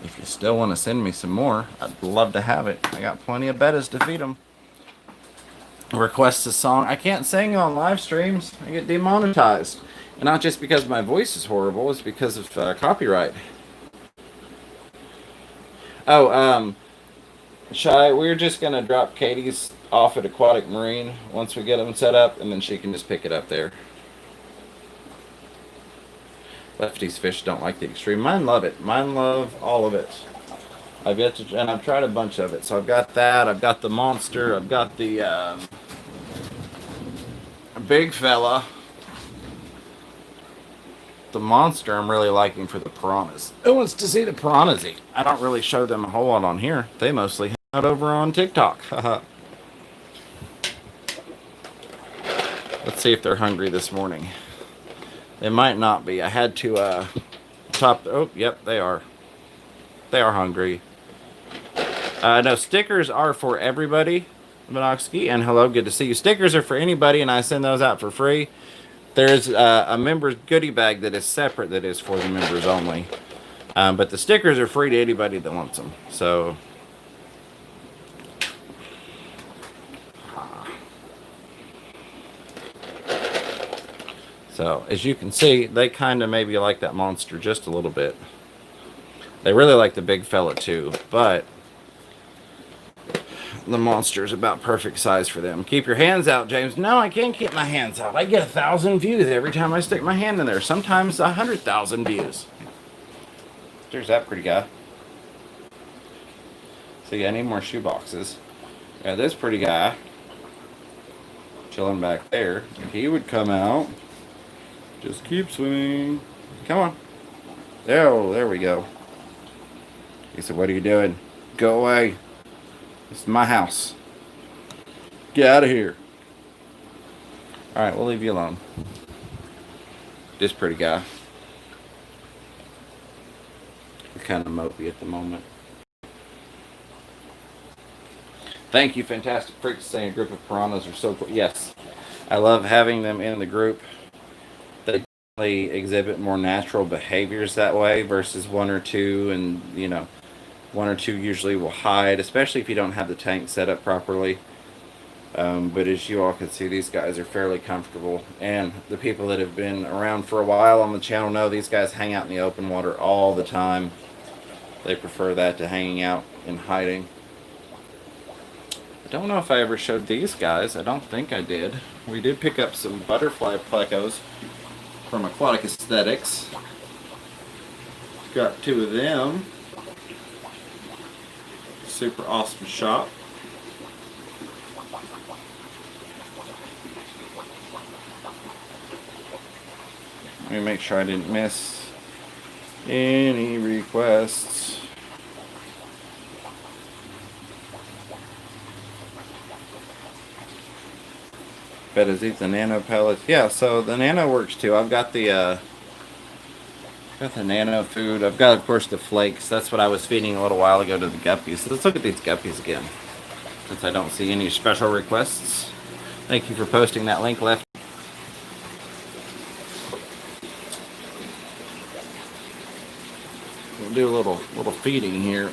Speaker 1: if you still want to send me some more, I'd love to have it. I got plenty of Bettas to feed them. Request a song. I can't sing on live streams. I get demonetized. And not just because my voice is horrible, it's because of copyright. Oh, Shy, we're just going to drop Katie's off at Aquatic Marine once we get them set up, and then she can just pick it up there. Lefty's fish don't like the Extreme. Mine love it. Mine love all of it. I've tried a bunch of it. So I've got that. I've got the monster. I've got the big fella. The monster I'm really liking for the piranhas. Who wants to see the piranhas eat? I don't really show them a whole lot on here. They mostly hang out over on TikTok. Let's see if they're hungry this morning. They might not be. I had to top. Oh, yep, they are. They are hungry. No, stickers are for everybody, Minoxky, and hello, good to see you. Stickers are for anybody, and I send those out for free. There's a member's goodie bag that is separate that is for the members only. But the stickers are free to anybody that wants them. So, as you can see, they kind of maybe like that monster just a little bit. They really like the big fella too, but the monster is about perfect size for them. Keep your hands out, James. No, I can't keep my hands out. I get 1,000 views every time I stick my hand in there. Sometimes 100,000 views. There's that pretty guy. So yeah, I need more shoe boxes. Yeah, this pretty guy chilling back there. If he would come out, just keep swimming. Come on. There we go. He said, "What are you doing? Go away. This is my house. Get out of here." Alright, we'll leave you alone. This pretty guy. He's kind of mopey at the moment. Thank you, Fantastic Freaks, saying a group of piranhas are so cool. Yes, I love having them in the group. They definitely exhibit more natural behaviors that way versus one or two, and you know, one or two usually will hide, especially if you don't have the tank set up properly. But as you all can see, these guys are fairly comfortable, and the people that have been around for a while on the channel know these guys hang out in the open water all the time. They prefer that to hanging out and hiding. I don't know if I ever showed these guys. I don't think I did. We did pick up some butterfly plecos from Aquatic Aesthetics. Got 2 of them. Super awesome shop. Let me make sure I didn't miss any requests. Bettas eat the nano pellets. Yeah, so the nano works too. I've got the nano food. I've got, of course, the flakes. That's what I was feeding a little while ago to the guppies. So let's look at these guppies again, since I don't see any special requests. Thank you for posting that link, Left. do a little feeding here.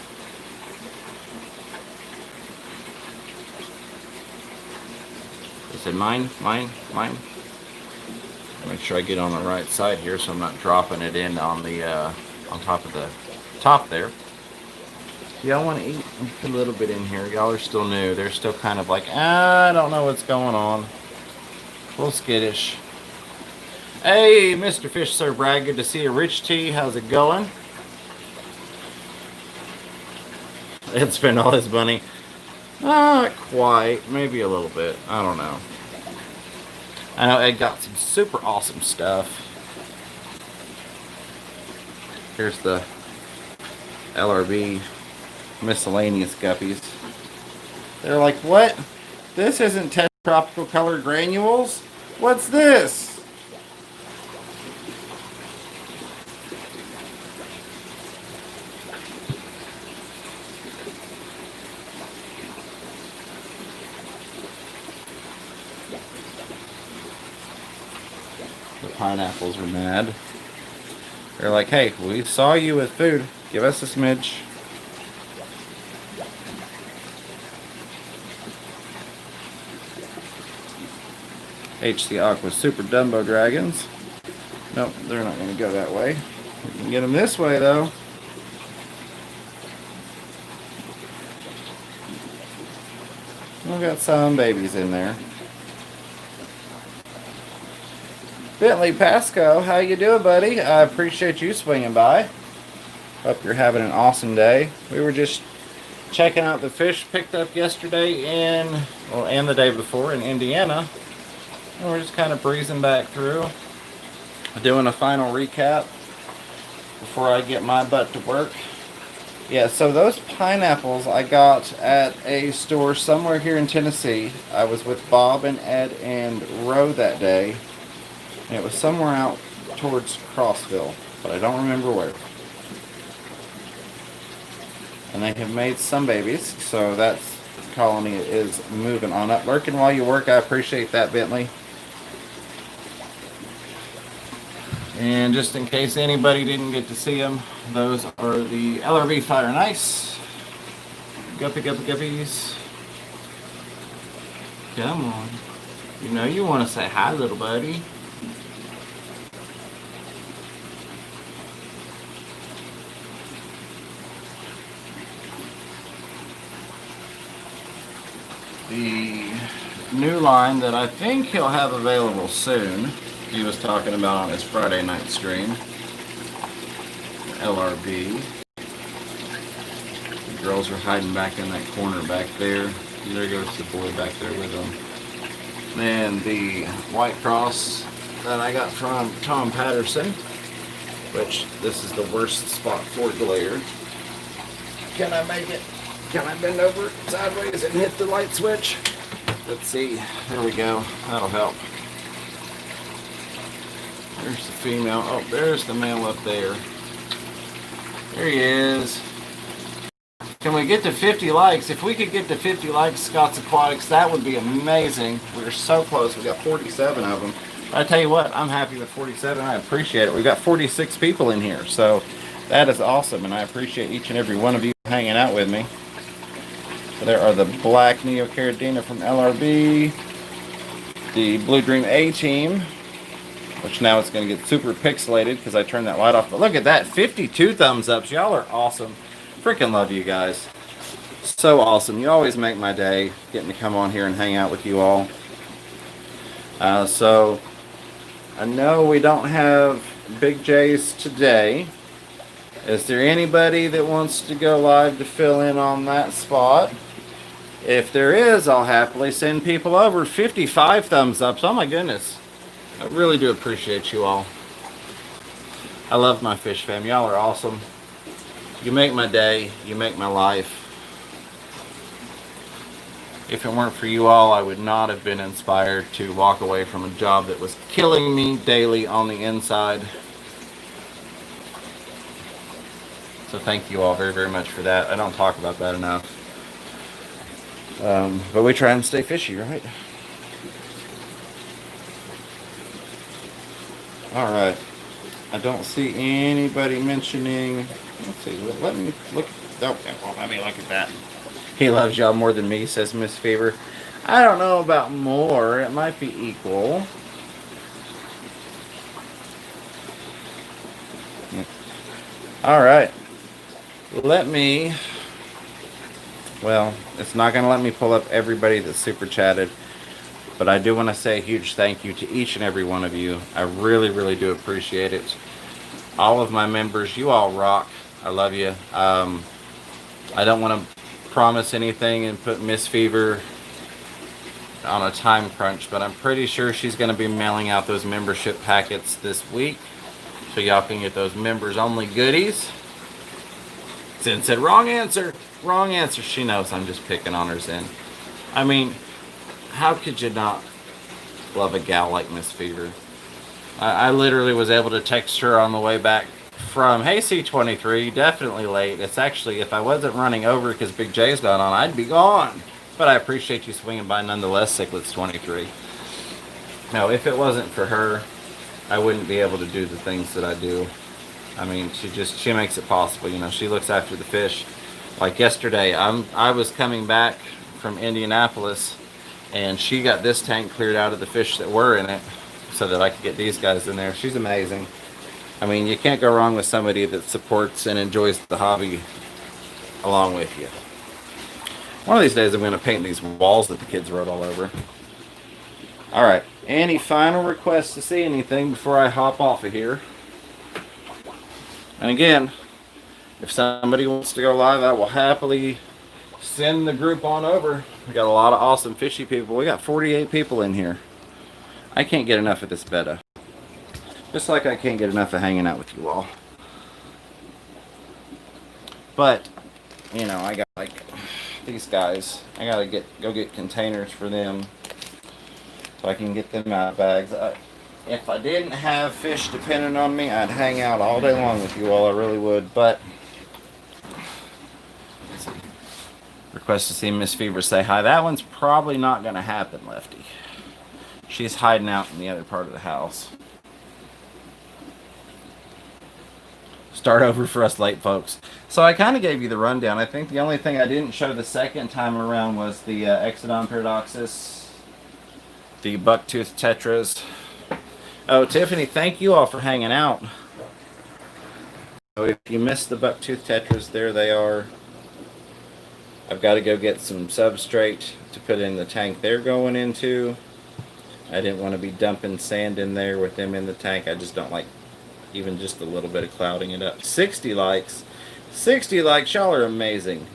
Speaker 1: Is it mine? Make sure I get on the right side here so I'm not dropping it in on the on top of the top there. Y'all want to eat a little bit in here. Y'all are still new. They're still kind of like, I don't know what's going on. A little skittish. Hey, Mr. Fish Sir Brad, good to see you. Rich T, how's it going? It's been all his bunny. Not quite, maybe a little bit. I don't know. I know Ed got some super awesome stuff. Here's the LRB miscellaneous guppies. They're like, what? This isn't tropical color granules? What's this? The pineapples are mad. They're like, hey, we saw you with food. Give us a smidge. HC Aqua Super Dumbo Dragons. Nope, they're not going to go that way. We can get them this way, though. We've got some babies in there. Bentley Pasco, how you doing, buddy? I appreciate you swinging by. Hope you're having an awesome day. We were just checking out the fish picked up yesterday and the day before in Indiana. And we're just kind of breezing back through, doing a final recap before I get my butt to work. Yeah, so those pineapples I got at a store somewhere here in Tennessee. I was with Bob and Ed and Roe that day. And it was somewhere out towards Crossville, but I don't remember where. And they have made some babies, so that colony is moving on up. Lurking while you work, I appreciate that, Bentley. And just in case anybody didn't get to see them, those are the LRB Fire and Ice. Guppies. Come on. You know you want to say hi, little buddy. The new line that I think he'll have available soon, he was talking about on his Friday night stream, LRB. The girls are hiding back in that corner back there. There goes the boy back there with them. And the White Cross that I got from Tom Patterson, which this is the worst spot for glare. Can I make it? Can I bend over sideways and hit the light switch? Let's see. There we go. That'll help. There's the female. Oh, there's the male up there. There he is. Can we get to 50 likes? If we could get to 50 likes, Scott's Aquatics, that would be amazing. We're so close. We got 47 of them. I tell you what, I'm happy with 47. I appreciate it. We've got 46 people in here, so that is awesome, and I appreciate each and every one of you hanging out with me. There are the black Neocaridina from LRB, the Blue Dream A-Team, which now it's going to get super pixelated because I turned that light off. But look at that, 52 thumbs ups. Y'all are awesome. Freaking love you guys. So awesome. You always make my day getting to come on here and hang out with you all. So I know we don't have Big J's today. Is there anybody that wants to go live to fill in on that spot? If there is, I'll happily send people over. 55 thumbs ups. Oh my goodness. I really do appreciate you all. I love my fish fam. Y'all are awesome. You make my day. You make my life. If it weren't for you all, I would not have been inspired to walk away from a job that was killing me daily on the inside. So thank you all very, very much for that. I don't talk about that enough. But we try and stay fishy, right? Alright. I don't see anybody mentioning Let's see. Let me look. Oh, let me look at that. He loves y'all more than me, says Miss Fever. I don't know about more. It might be equal. All right. Let me. Well, it's not going to let me pull up everybody that's super chatted. But I do want to say a huge thank you to each and every one of you. I really, really do appreciate it. All of my members, you all rock. I love you. I don't want to promise anything and put Miss Fever on a time crunch, but I'm pretty sure she's going to be mailing out those membership packets this week, so y'all can get those members only goodies. Zen said wrong answer. Wrong answer. She knows I'm just picking on her, Zen. I mean, how could you not love a gal like Miss Fever? I literally was able to text her on the way back from, hey, C23, definitely late. It's actually, if I wasn't running over because Big J's got on, I'd be gone. But I appreciate you swinging by nonetheless, Cichlids 23. No, if it wasn't for her, I wouldn't be able to do the things that I do. I mean, she makes it possible. You know, she looks after the fish. Like yesterday, I was coming back from Indianapolis, and she got this tank cleared out of the fish that were in it so that I could get these guys in there. She's amazing. I mean, you can't go wrong with somebody that supports and enjoys the hobby along with you. One of these days I'm going to paint these walls that the kids wrote all over. Alright, any final requests to see anything before I hop off of here? And again, if somebody wants to go live, I will happily send the group on over. We got a lot of awesome fishy people. We got 48 people in here. I can't get enough of this betta. Just like I can't get enough of hanging out with you all. But, you know, I got like these guys. I gotta go get containers for them so I can get them out of bags. If I didn't have fish depending on me, I'd hang out all day long with you all. I really would. But request to see Miss Fever say hi. That one's probably not going to happen, Lefty. She's hiding out in the other part of the house. Start over for us late folks. So I kind of gave you the rundown. I think the only thing I didn't show the second time around was the Exodon Paradoxus, the Bucktooth tetras. Oh, Tiffany, thank you all for hanging out. So if you missed the Bucktooth tetras, there they are. I've got to go get some substrate to put in the tank they're going into. I didn't want to be dumping sand in there with them in the tank. I just don't like even just a little bit of clouding it up. 60 likes. 60 likes. Y'all are amazing.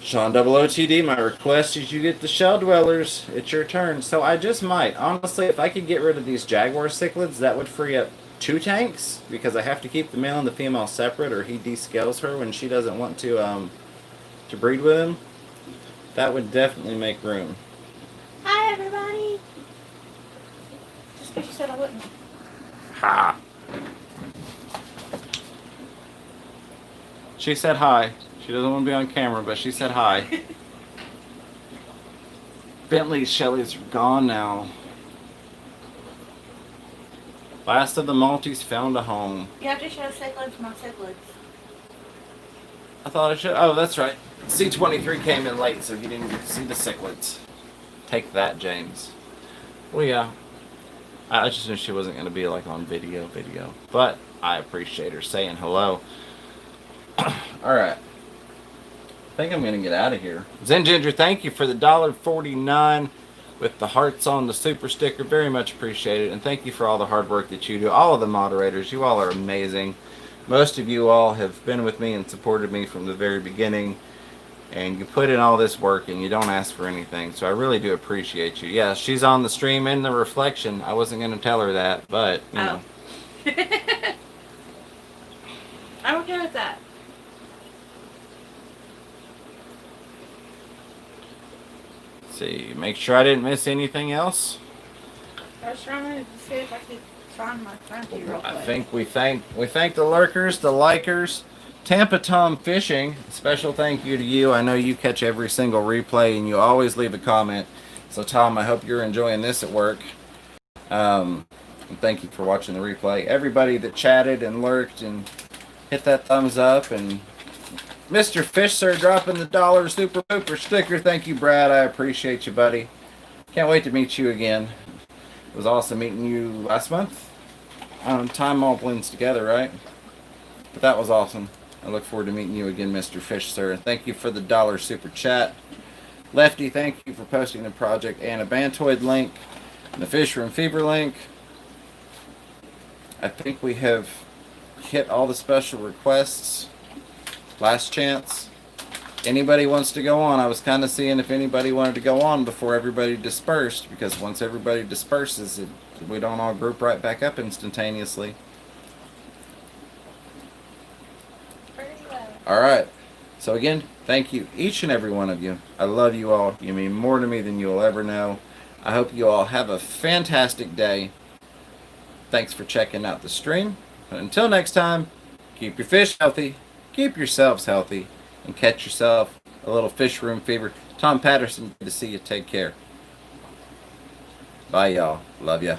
Speaker 1: Sean OOTD, my request is you get the shell dwellers. It's your turn. So I just might. Honestly, if I could get rid of these Jaguar cichlids, that would free up 2 tanks, because I have to keep the male and the female separate or he descales her when she doesn't want to breed with him. That would definitely make room.
Speaker 2: Hi, everybody. Just because you said I wouldn't.
Speaker 1: Ha! She said hi. She doesn't want to be on camera, but she said hi. Bentley's Shelley's are gone now. Last of the Maltese found a home.
Speaker 2: You have to show cichlids my cichlids.
Speaker 1: I thought I should. Oh, that's right. C23 came in late, so he didn't get to see the cichlids. Take that, James. Well, yeah. I just knew she wasn't going to be like on video. But I appreciate her saying hello. Alright. I think I'm going to get out of here. Zen Ginger, thank you for the $1.49 with the hearts on the super sticker. Very much appreciated. And thank you for all the hard work that you do. All of the moderators, you all are amazing. Most of you all have been with me and supported me from the very beginning. And you put in all this work and you don't ask for anything. So I really do appreciate you. Yeah, she's on the stream in the reflection. I wasn't going to tell her that, but, you know.
Speaker 2: I'm okay with that.
Speaker 1: Let's see, make sure I didn't miss anything else.
Speaker 2: I was trying to see if I could find my Frankie real quick.
Speaker 1: I think we thank the lurkers, the likers. Tampa Tom Fishing, special thank you to you. I know you catch every single replay and you always leave a comment. So Tom, I hope you're enjoying this at work. And thank you for watching the replay. Everybody that chatted and lurked and hit that thumbs up. And Mr. Fish Sir dropping the $1 super pooper sticker. Thank you, Brad. I appreciate you, buddy. Can't wait to meet you again. It was awesome meeting you last month. Time all blends together, right? But that was awesome. I look forward to meeting you again, Mr. Fish Sir. Thank you for the $1 super chat. Lefty, thank you for posting the Project Anna Bantoid link and the Fish Room Fever link. I think we have hit all the special requests. Last chance. Anybody wants to go on? I was kind of seeing if anybody wanted to go on before everybody dispersed, because once everybody disperses, we don't all group right back up instantaneously. All right. So again, thank you, each and every one of you. I love you all. You mean more to me than you'll ever know. I hope you all have a fantastic day. Thanks for checking out the stream. But until next time, keep your fish healthy, keep yourselves healthy, and catch yourself a little fish room fever. Tom Patterson, good to see you. Take care. Bye, y'all. Love ya.